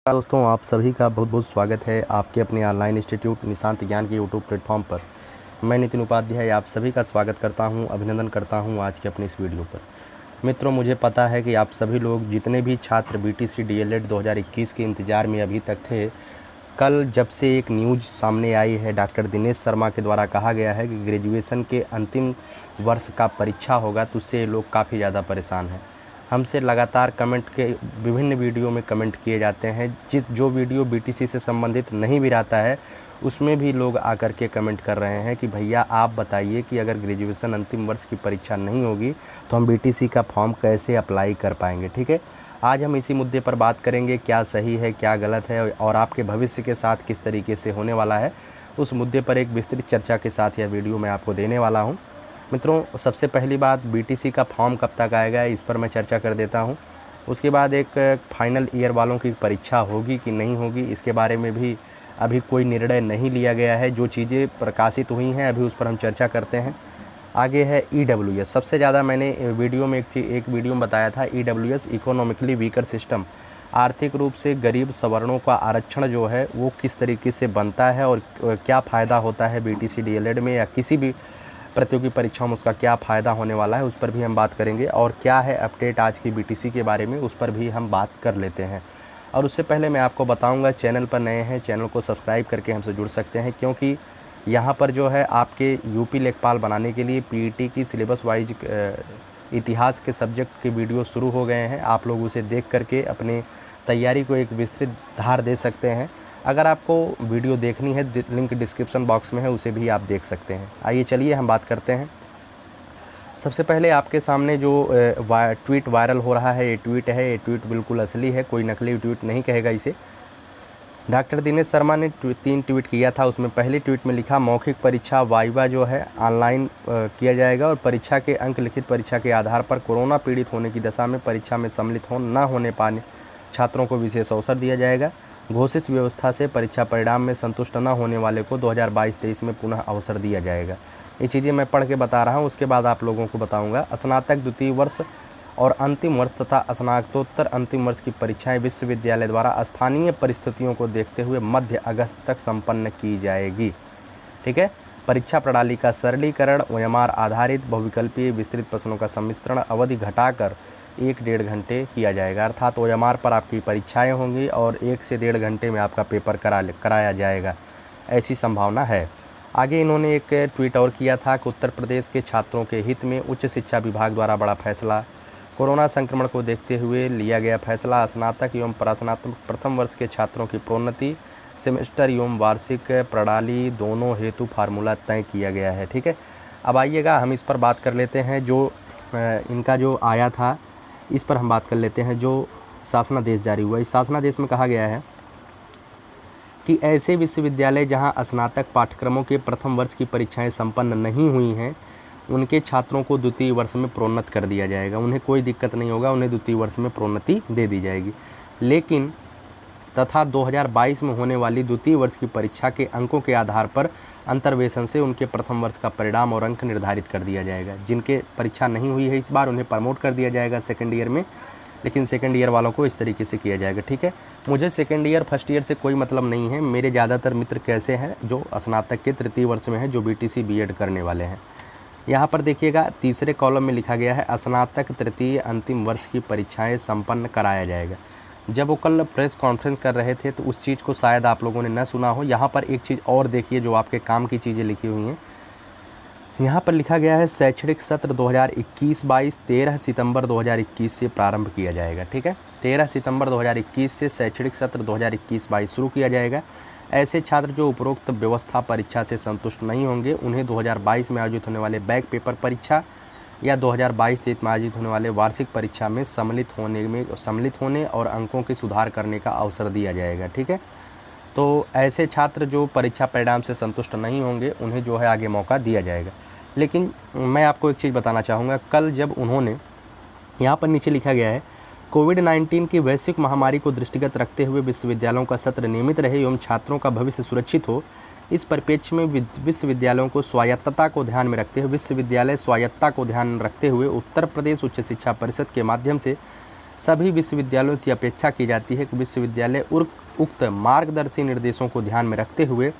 दोस्तों, आप सभी का बहुत बहुत स्वागत है आपके अपने ऑनलाइन इंस्टीट्यूट निशांत ज्ञान के यूट्यूब प्लेटफॉर्म पर। मैं नितिन उपाध्याय आप सभी का स्वागत करता हूं, अभिनंदन करता हूं आज के अपने इस वीडियो पर। मित्रों, मुझे पता है कि आप सभी लोग जितने भी छात्र बीटीसी डीएलएड 2021 के इंतज़ार में अभी तक थे, कल जब से एक न्यूज़ सामने आई है, डॉक्टर दिनेश शर्मा के द्वारा कहा गया है कि ग्रेजुएशन के अंतिम वर्ष का परीक्षा होगा, तो उससे लोग काफ़ी ज़्यादा परेशान हैं। हमसे लगातार कमेंट के विभिन्न वीडियो में कमेंट किए जाते हैं, जो वीडियो बीटीसी से संबंधित नहीं भी रहता है उसमें भी लोग आकर के कमेंट कर रहे हैं कि भैया आप बताइए कि अगर ग्रेजुएशन अंतिम वर्ष की परीक्षा नहीं होगी तो हम बीटीसी का फॉर्म कैसे अप्लाई कर पाएंगे। ठीक है, आज हम इसी मुद्दे पर बात करेंगे, क्या सही है क्या गलत है और आपके भविष्य के साथ किस तरीके से होने वाला है, उस मुद्दे पर एक विस्तृत चर्चा के साथ यह वीडियो मैं आपको देने वाला हूँ। मित्रों, सबसे पहली बात, बीटीसी का फॉर्म कब तक आएगा इस पर मैं चर्चा कर देता हूं। उसके बाद एक फाइनल ईयर वालों की परीक्षा होगी कि नहीं होगी, इसके बारे में भी अभी कोई निर्णय नहीं लिया गया है। जो चीज़ें प्रकाशित हुई हैं अभी उस पर हम चर्चा करते हैं। आगे है ईडब्ल्यूएस। सबसे ज़्यादा मैंने वीडियो में एक वीडियो में बताया था, ईडब्ल्यूएस इकोनॉमिकली वीकर सिस्टम, आर्थिक रूप से गरीब सवर्णों का आरक्षण जो है वो किस तरीके से बनता है और क्या फ़ायदा होता है बीटीसी डीएलएड में या किसी भी प्रतियोगी परीक्षाओं में उसका क्या फ़ायदा होने वाला है, उस पर भी हम बात करेंगे। और क्या है अपडेट आज की बीटीसी के बारे में, उस पर भी हम बात कर लेते हैं। और उससे पहले मैं आपको बताऊंगा, चैनल पर नए हैं चैनल को सब्सक्राइब करके हमसे जुड़ सकते हैं, क्योंकि यहाँ पर जो है आपके यूपी लेखपाल बनाने के लिए पीईटी की सिलेबस वाइज इतिहास के सब्जेक्ट के वीडियो शुरू हो गए हैं। आप लोग उसे देख करके अपने तैयारी को एक विस्तृत धार दे सकते हैं। अगर आपको वीडियो देखनी है, लिंक डिस्क्रिप्शन बॉक्स में है, उसे भी आप देख सकते हैं। आइए चलिए हम बात करते हैं। सबसे पहले आपके सामने जो ट्वीट वायरल हो रहा है, ये ट्वीट बिल्कुल असली है, कोई नकली ट्वीट नहीं कहेगा इसे। डॉक्टर दिनेश शर्मा ने 3 ट्वीट किया था। उसमें पहले ट्वीट में लिखा, मौखिक परीक्षा वाइवा जो है ऑनलाइन किया जाएगा और परीक्षा के अंक लिखित परीक्षा के आधार पर कोरोना पीड़ित होने की दशा में परीक्षा में सम्मिलित न होने पाने छात्रों को विशेष अवसर दिया जाएगा। घोषित व्यवस्था से परीक्षा परिणाम में संतुष्ट न होने वाले को 2022-23 में पुनः अवसर दिया जाएगा। ये चीज़ें मैं पढ़ के बता रहा हूँ, उसके बाद आप लोगों को बताऊँगा। स्नातक द्वितीय वर्ष और अंतिम वर्ष तथा स्नातकोत्तर अंतिम वर्ष की परीक्षाएं विश्वविद्यालय द्वारा स्थानीय परिस्थितियों को देखते हुए मध्य अगस्त तक संपन्न की जाएगी। ठीक है, परीक्षा प्रणाली का सरलीकरण, ओएमआर आधारित बहुविकल्पीय विस्तृत प्रश्नों का सम्मिश्रण, अवधि घटाकर 1-1.5 घंटे किया जाएगा। अर्थात ओएमआर पर आपकी परीक्षाएं होंगी और 1 से 1.5 घंटे में आपका पेपर कराया जाएगा, ऐसी संभावना है। आगे इन्होंने एक ट्वीट और किया था कि उत्तर प्रदेश के छात्रों के हित में उच्च शिक्षा विभाग द्वारा बड़ा फैसला, कोरोना संक्रमण को देखते हुए लिया गया फैसला, स्नातक एवं परास्नातक प्रथम वर्ष के छात्रों की प्रोन्नति, सेमेस्टर एवं वार्षिक प्रणाली दोनों हेतु फार्मूला तय किया गया है। ठीक है, अब आइएगा हम इस पर बात कर लेते हैं। जो इनका जो आया था इस पर हम बात कर लेते हैं। जो शासनादेश जारी हुआ, इस शासनादेश में कहा गया है कि ऐसे विश्वविद्यालय जहां स्नातक पाठ्यक्रमों के प्रथम वर्ष की परीक्षाएं संपन्न नहीं हुई हैं, उनके छात्रों को द्वितीय वर्ष में प्रोन्नत कर दिया जाएगा। उन्हें कोई दिक्कत नहीं होगा, उन्हें द्वितीय वर्ष में प्रोन्नति दे दी जाएगी। लेकिन तथा 2022 में होने वाली द्वितीय वर्ष की परीक्षा के अंकों के आधार पर अंतर्वेशन से उनके प्रथम वर्ष का परिणाम और अंक निर्धारित कर दिया जाएगा। जिनके परीक्षा नहीं हुई है इस बार, उन्हें प्रमोट कर दिया जाएगा सेकंड ईयर में, लेकिन सेकंड ईयर वालों को इस तरीके से किया जाएगा। ठीक है, मुझे सेकंड ईयर फर्स्ट ईयर से कोई मतलब नहीं है। मेरे ज़्यादातर मित्र कैसे हैं जो स्नातक के तृतीय वर्ष में हैं, जो बीटीसी बीएड करने वाले हैं। यहाँ पर देखिएगा, तीसरे कॉलम में लिखा गया है, स्नातक तृतीय अंतिम वर्ष की परीक्षाएं संपन्न कराया जाएगा। जब वो कल प्रेस कॉन्फ्रेंस कर रहे थे तो उस चीज़ को शायद आप लोगों ने न सुना हो। यहाँ पर एक चीज़ और देखिए जो आपके काम की चीज़ें लिखी हुई हैं। यहाँ पर लिखा गया है, शैक्षणिक सत्र 2021-22 13 सितंबर 2021 से प्रारंभ किया जाएगा। ठीक है, 13 सितंबर 2021 से शैक्षणिक सत्र 2021-22 शुरू किया जाएगा। ऐसे छात्र जो उपरोक्त व्यवस्था परीक्षा से संतुष्ट नहीं होंगे, उन्हें 2022 में आयोजित होने वाले बैक पेपर परीक्षा या 2022-23 में आयोजित होने वाले वार्षिक परीक्षा में सम्मिलित होने और अंकों के सुधार करने का अवसर दिया जाएगा। ठीक है, तो ऐसे छात्र जो परीक्षा परिणाम से संतुष्ट नहीं होंगे, उन्हें जो है आगे मौका दिया जाएगा। लेकिन मैं आपको एक चीज़ बताना चाहूँगा, कल जब उन्होंने यहाँ पर नीचे लिखा गया है, कोविड-19 की वैश्विक महामारी को दृष्टिगत रखते हुए विश्वविद्यालयों का सत्र नियमित रहे एवं छात्रों का भविष्य सुरक्षित हो, इस परिप्रेक्ष्य में विश्वविद्यालयों को स्वायत्तता को ध्यान में रखते हुए उत्तर प्रदेश उच्च शिक्षा परिषद के माध्यम से सभी विश्वविद्यालयों से अपेक्षा की जाती है कि विश्वविद्यालय उक्त मार्गदर्शी निर्देशों को ध्यान में रखते हुए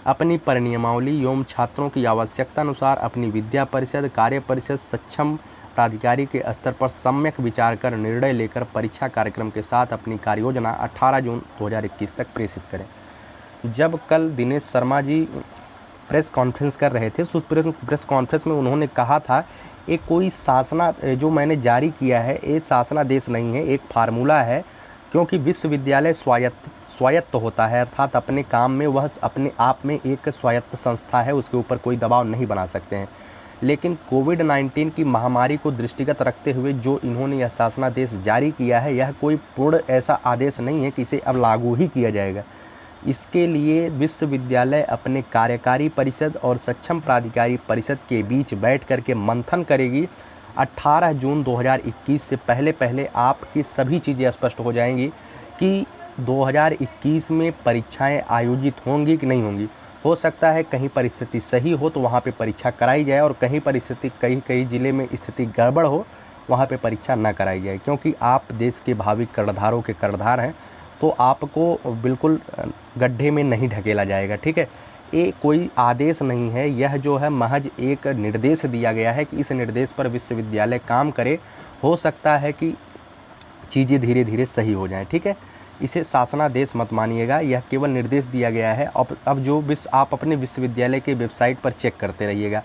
अपनी परिनियमावली एवं छात्रों की आवश्यकता अनुसार अपनी विद्या परिषद, कार्य परिषद, सक्षम प्राधिकारी के स्तर पर सम्यक विचार कर निर्णय लेकर परीक्षा कार्यक्रम के साथ अपनी कार्ययोजना 18 जून 2021 तक प्रेषित करें। जब कल दिनेश शर्मा जी प्रेस कॉन्फ्रेंस कर रहे थे, उस प्रेस कॉन्फ्रेंस में उन्होंने कहा था एक कोई शासना जो मैंने जारी किया है ये शासनादेश नहीं है, एक फार्मूला है, क्योंकि विश्वविद्यालय स्वायत्त होता है, अर्थात अपने काम में वह अपने आप में एक स्वायत्त संस्था है, उसके ऊपर कोई दबाव नहीं बना सकते हैं। लेकिन कोविड-19 की महामारी को दृष्टिगत रखते हुए जो इन्होंने यह शासनादेश जारी किया है, यह कोई पूर्ण ऐसा आदेश नहीं है कि इसे अब लागू ही किया जाएगा। इसके लिए विश्वविद्यालय अपने कार्यकारी परिषद और सक्षम प्राधिकारी परिषद के बीच बैठ करके मंथन करेगी। 18 जून 2021 से पहले आपकी सभी चीज़ें स्पष्ट हो जाएंगी कि 2021 में परीक्षाएं आयोजित होंगी कि नहीं होंगी। हो सकता है कहीं परिस्थिति सही हो तो वहाँ पे परीक्षा कराई जाए, और कहीं परिस्थिति कई ज़िले में स्थिति गड़बड़ हो वहाँ पे परीक्षा ना कराई जाए, क्योंकि आप देश के भावी कर्णधारों के कर्णधार हैं, तो आपको बिल्कुल गड्ढे में नहीं ढकेला जाएगा। ठीक है, ये कोई आदेश नहीं है, यह जो है महज एक निर्देश दिया गया है कि इस निर्देश पर विश्वविद्यालय काम करे। हो सकता है कि चीज़ें धीरे धीरे सही हो जाएं। ठीक है, इसे शासनादेश मत मानिएगा, यह केवल निर्देश दिया गया है। अब जो आप अपने विश्वविद्यालय के वेबसाइट पर चेक करते रहिएगा।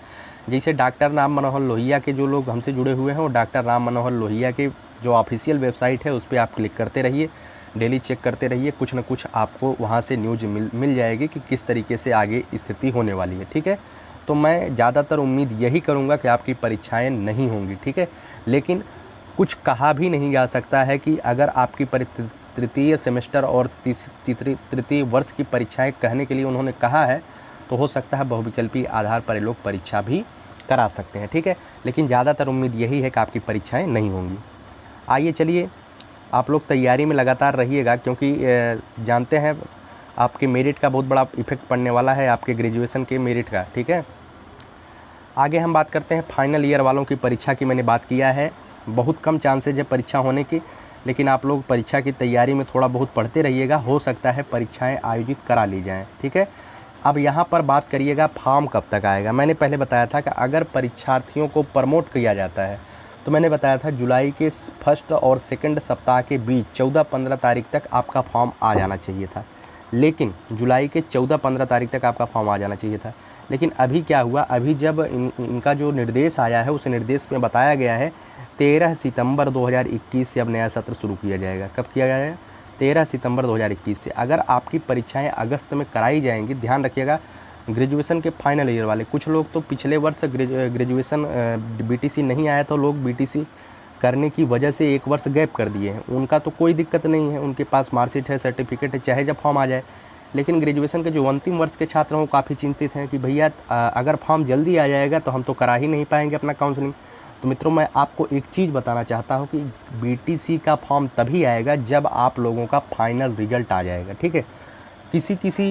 जैसे डॉक्टर राम मनोहर लोहिया के जो लोग हमसे जुड़े हुए हैं, वो डॉक्टर राम मनोहर लोहिया के जो ऑफिशियल वेबसाइट है उस पर आप क्लिक करते रहिए, डेली चेक करते रहिए, कुछ न कुछ आपको वहाँ से न्यूज़ मिल जाएगी कि किस तरीके से आगे स्थिति होने वाली है। ठीक है, तो मैं ज़्यादातर उम्मीद यही करूँगा कि आपकी परीक्षाएं नहीं होंगी। ठीक है, लेकिन कुछ कहा भी नहीं जा सकता है कि अगर आपकी तृतीय सेमेस्टर और तृतीय वर्ष की परीक्षाएं कहने के लिए उन्होंने कहा है, तो हो सकता है बहुविकल्पीय आधार पर लोग परीक्षा भी करा सकते हैं। ठीक है, लेकिन ज़्यादातर उम्मीद यही है कि आपकी परीक्षाएँ नहीं होंगी। आइए चलिए, आप लोग तैयारी में लगातार रहिएगा, क्योंकि जानते हैं आपके मेरिट का बहुत बड़ा इफेक्ट पड़ने वाला है, आपके ग्रेजुएशन के मेरिट का। ठीक है, आगे हम बात करते हैं फाइनल ईयर वालों की परीक्षा की। मैंने बात किया है बहुत कम चांसेज है परीक्षा होने की, लेकिन आप लोग परीक्षा की तैयारी में थोड़ा बहुत पढ़ते रहिएगा, हो सकता है परीक्षाएं आयोजित करा ली जाएं। ठीक है, अब यहाँ पर बात करिएगा फॉर्म कब तक आएगा। मैंने पहले बताया था कि अगर परीक्षार्थियों को प्रमोट किया जाता है तो मैंने बताया था जुलाई के फर्स्ट और सेकंड सप्ताह के बीच 14-15 तारीख तक आपका फॉर्म आ जाना चाहिए था। लेकिन जुलाई के 14-15 तारीख तक आपका फॉर्म आ जाना चाहिए था, लेकिन अभी क्या हुआ, अभी जब इनका जो निर्देश आया है उस निर्देश में बताया गया है 13 सितंबर 2021 से अब नया सत्र शुरू किया जाएगा। कब किया गया है? 13 सितंबर 2021 से। अगर आपकी परीक्षाएं अगस्त में कराई जाएंगी, ध्यान रखिएगा, ग्रेजुएशन के फाइनल ईयर वाले, कुछ लोग तो पिछले वर्ष ग्रेजुएशन बीटीसी नहीं आया तो लोग बीटीसी करने की वजह से एक वर्ष गैप कर दिए हैं। उनका तो कोई दिक्कत नहीं है, उनके पास मार्कशीट है, सर्टिफिकेट है, चाहे जब फॉर्म आ जाए। लेकिन ग्रेजुएशन के जो अंतिम वर्ष के छात्र हैं वो काफ़ी चिंतित हैं कि भैया अगर फॉर्म जल्दी आ जाएगा तो हम तो करा ही नहीं पाएंगे अपना काउंसलिंग। तो मित्रों, मैं आपको एक चीज़ बताना चाहता हूँ कि बीटीसी का फॉर्म तभी आएगा जब आप लोगों का फाइनल रिजल्ट आ जाएगा। ठीक है, किसी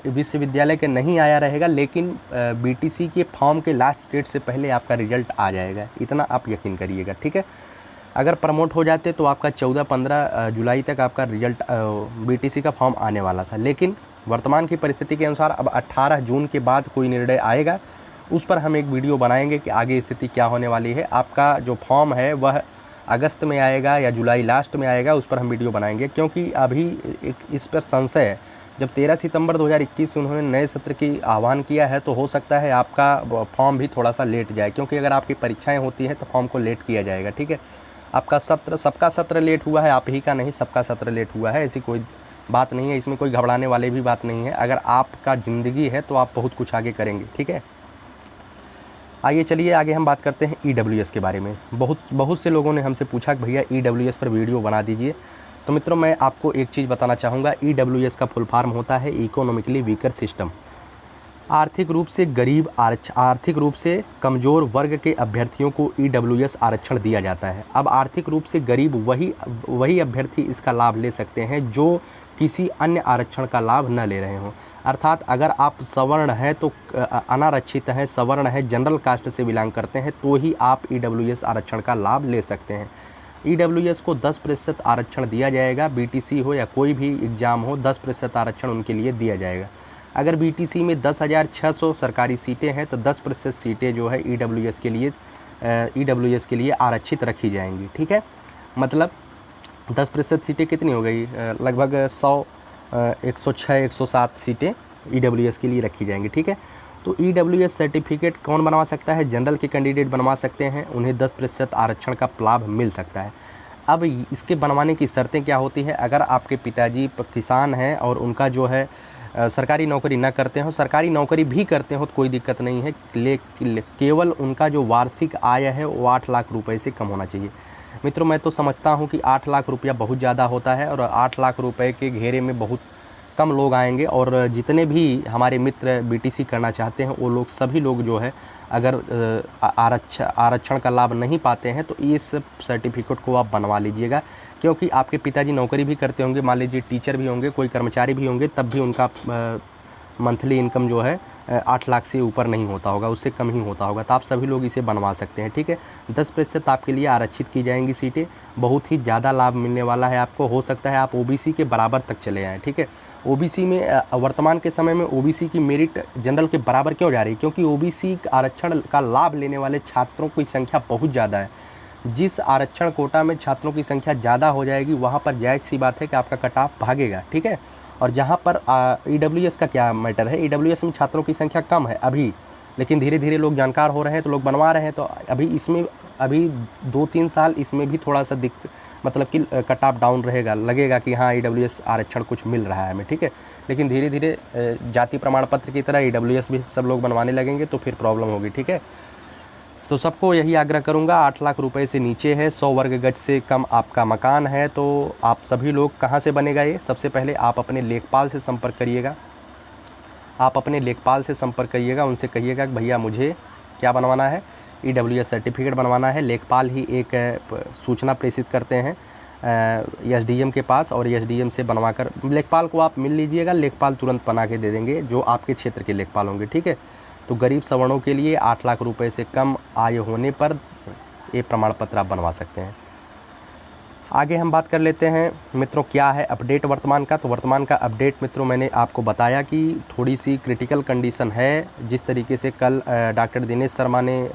विश्वविद्यालय के नहीं आया रहेगा, लेकिन बीटीसी के फॉर्म के लास्ट डेट से पहले आपका रिजल्ट आ जाएगा, इतना आप यकीन करिएगा। ठीक है, अगर प्रमोट हो जाते तो आपका 14-15 जुलाई तक आपका रिजल्ट बीटीसी का फॉर्म आने वाला था। लेकिन वर्तमान की परिस्थिति के अनुसार अब 18 जून के बाद कोई निर्णय आएगा, उस पर हम एक वीडियो बनाएंगे कि आगे स्थिति क्या होने वाली है। आपका जो फॉर्म है वह अगस्त में आएगा या जुलाई लास्ट में आएगा, उस पर हम वीडियो बनाएंगे, क्योंकि अभी इस पर संशय है। जब 13 सितंबर 2021 से उन्होंने नए सत्र की आह्वान किया है तो हो सकता है आपका फॉर्म भी थोड़ा सा लेट जाए, क्योंकि अगर आपकी परीक्षाएं होती हैं तो फॉर्म को लेट किया जाएगा। ठीक है, आपका सत्र, सबका सत्र लेट हुआ है, आप ही का नहीं, सबका सत्र लेट हुआ है, ऐसी कोई बात नहीं है, इसमें कोई घबराने वाली भी बात नहीं है। अगर आपका ज़िंदगी है तो आप बहुत कुछ आगे करेंगे। ठीक है, आइए चलिए आगे हम बात करते हैं ईडब्ल्यूएस के बारे में। बहुत से लोगों ने हमसे पूछा कि भैया ईडब्ल्यूएस पर वीडियो बना दीजिए। तो मित्रों, मैं आपको एक चीज़ बताना चाहूँगा, ईडब्ल्यूएस का फुल फॉर्म होता है इकोनॉमिकली वीकर सिस्टम। आर्थिक रूप से गरीब आर्थिक रूप से कमज़ोर वर्ग के अभ्यर्थियों को ईडब्ल्यूएस आरक्षण दिया जाता है। अब आर्थिक रूप से गरीब वही अभ्यर्थी इसका लाभ ले सकते हैं जो किसी अन्य आरक्षण का लाभ न ले रहे हों। अर्थात अगर आप सवर्ण हैं तो अनारक्षित हैं, सवर्ण है, जनरल कास्ट से बिलोंग करते हैं, तो ही आप ईडब्ल्यूएस आरक्षण का लाभ ले सकते हैं। ईडब्ल्यूएस को 10% आरक्षण दिया जाएगा। बीटीसी हो या कोई भी एग्ज़ाम हो, 10% आरक्षण उनके लिए दिया जाएगा। अगर बीटीसी में 10,600 सरकारी सीटें हैं तो 10% सीटें जो है ईडब्ल्यूएस के लिए आरक्षित रखी जाएंगी। ठीक है, मतलब 10% सीटें कितनी हो गई, लगभग 106 107 सीटें ईडब्ल्यूएस के लिए रखी जाएंगी। ठीक है, तो ईडब्ल्यूएस सर्टिफिकेट कौन बनवा सकता है? जनरल के कैंडिडेट बनवा सकते हैं, उन्हें 10% आरक्षण का लाभ मिल सकता है। अब इसके बनवाने की शर्तें क्या होती है? अगर आपके पिताजी किसान हैं और उनका जो है सरकारी नौकरी ना करते हो, सरकारी नौकरी भी करते हो तो कोई दिक्कत नहीं है, केवल उनका जो वार्षिक आय है वो 8 लाख रुपए से कम होना चाहिए। मित्रों, मैं तो समझता हूँ कि 8 लाख रुपया बहुत ज़्यादा होता है और 8 लाख रुपए के घेरे में बहुत कम लोग आएंगे, और जितने भी हमारे मित्र बीटीसी करना चाहते हैं वो लोग सभी लोग जो है अगर आरक्षण का लाभ नहीं पाते हैं तो इस सर्टिफिकेट को आप बनवा लीजिएगा। क्योंकि आपके पिताजी नौकरी भी करते होंगे, मान लीजिए टीचर भी होंगे, कोई कर्मचारी भी होंगे, तब भी उनका मंथली इनकम जो है 8 लाख से ऊपर नहीं होता होगा, उससे कम ही होता होगा। तो आप सभी लोग इसे बनवा सकते हैं। ठीक है, 10% आपके लिए आरक्षित की जाएंगी सीटें, बहुत ही ज़्यादा लाभ मिलने वाला है आपको। हो सकता है आप ओबीसी के बराबर तक चले आएँ। ठीक है, ओबीसी में वर्तमान के समय में ओबीसी की मेरिट जनरल के बराबर क्यों जा रही है? क्योंकि ओबीसी आरक्षण का लाभ लेने वाले छात्रों की संख्या बहुत ज़्यादा है। जिस आरक्षण कोटा में छात्रों की संख्या ज़्यादा हो जाएगी वहाँ पर जायज़ सी बात है कि आपका कट ऑफ भागेगा। ठीक है, और जहाँ पर ईडब्ल्यूएस का क्या मैटर है, ईडब्ल्यूएस में छात्रों की संख्या कम है अभी, लेकिन धीरे धीरे लोग जानकार हो रहे हैं तो लोग बनवा रहे हैं। तो अभी 2-3 साल इसमें भी थोड़ा सा मतलब कि कट ऑफ डाउन रहेगा, लगेगा कि हाँ ईडब्ल्यूएस आरक्षण कुछ मिल रहा है हमें। ठीक है, लेकिन धीरे धीरे जाति प्रमाण पत्र की तरह ईडब्ल्यूएस भी सब लोग बनवाने लगेंगे तो फिर प्रॉब्लम होगी। ठीक है, तो सबको यही आग्रह करूंगा, 8 लाख रुपए से नीचे है, 100 वर्ग गज से कम आपका मकान है तो आप सभी लोग कहां से बनेगा ये? सबसे पहले आप अपने लेखपाल से संपर्क करिएगा। उनसे कहिएगा कि भैया मुझे क्या बनवाना है, ईडब्ल्यूएस सर्टिफिकेट बनवाना है। लेखपाल ही एक सूचना प्रेषित करते हैं एसडीएम के पास, और एसडीएम से बनवाकर लेखपाल को आप मिल लीजिएगा, लेखपाल तुरंत बना के दे देंगे जो आपके क्षेत्र के लेखपाल होंगे। ठीक है, तो गरीब सवर्णों के लिए 8 लाख रुपए से कम आय होने पर ये प्रमाण पत्र आप बनवा सकते हैं। आगे हम बात कर लेते हैं मित्रों क्या है अपडेट वर्तमान का। तो वर्तमान का अपडेट मित्रों मैंने आपको बताया कि थोड़ी सी क्रिटिकल कंडीशन है। जिस तरीके से कल डॉक्टर दिनेश शर्मा ने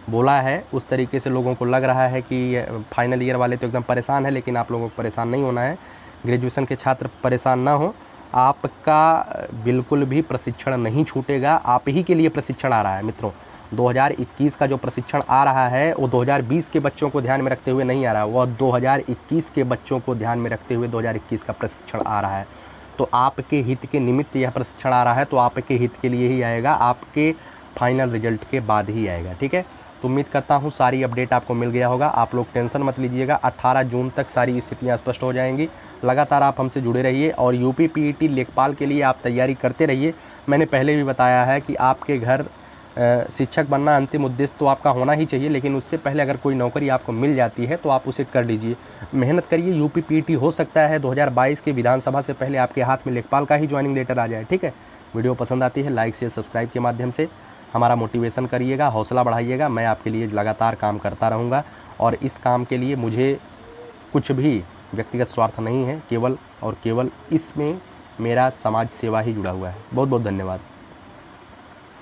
बोला है उस तरीके से लोगों को लग रहा है कि फाइनल ईयर वाले तो एकदम परेशान है, लेकिन आप लोगों को परेशान नहीं होना है। ग्रेजुएशन के छात्र परेशान ना हो, आपका बिल्कुल भी प्रशिक्षण नहीं छूटेगा। आप ही के लिए प्रशिक्षण आ रहा है मित्रों। 2021 का जो प्रशिक्षण आ रहा है वो 2020 के बच्चों को ध्यान में रखते हुए नहीं आ रहा है, वह 2021 के बच्चों को ध्यान में रखते हुए 2021 का प्रशिक्षण आ रहा है। तो आपके हित के निमित्त यह प्रशिक्षण आ रहा है, तो आपके हित के लिए ही आएगा, आपके फाइनल रिजल्ट के बाद ही आएगा। ठीक है, तो उम्मीद करता हूँ सारी अपडेट आपको मिल गया होगा। आप लोग टेंशन मत लीजिएगा, 18 जून तक सारी स्थितियाँ स्पष्ट हो जाएंगी। लगातार आप हमसे जुड़े रहिए और यूपी पीईटी लेखपाल के लिए आप तैयारी करते रहिए। मैंने पहले भी बताया है कि आपके घर शिक्षक बनना अंतिम उद्देश्य तो आपका होना ही चाहिए, लेकिन उससे पहले अगर कोई नौकरी आपको मिल जाती है तो आप उसे कर लीजिए, मेहनत करिए। यूपी पीईटी हो सकता है 2022 के विधानसभा से पहले आपके हाथ में लेखपाल का ही ज्वाइनिंग लेटर आ जाए। ठीक है, वीडियो पसंद आती है लाइक शेयर सब्सक्राइब के माध्यम से हमारा मोटिवेशन करिएगा, हौसला बढ़ाइएगा। मैं आपके लिए लगातार काम करता रहूँगा और इस काम के लिए मुझे कुछ भी व्यक्तिगत स्वार्थ नहीं है, केवल और केवल इसमें मेरा समाज सेवा ही जुड़ा हुआ है। बहुत बहुत धन्यवाद।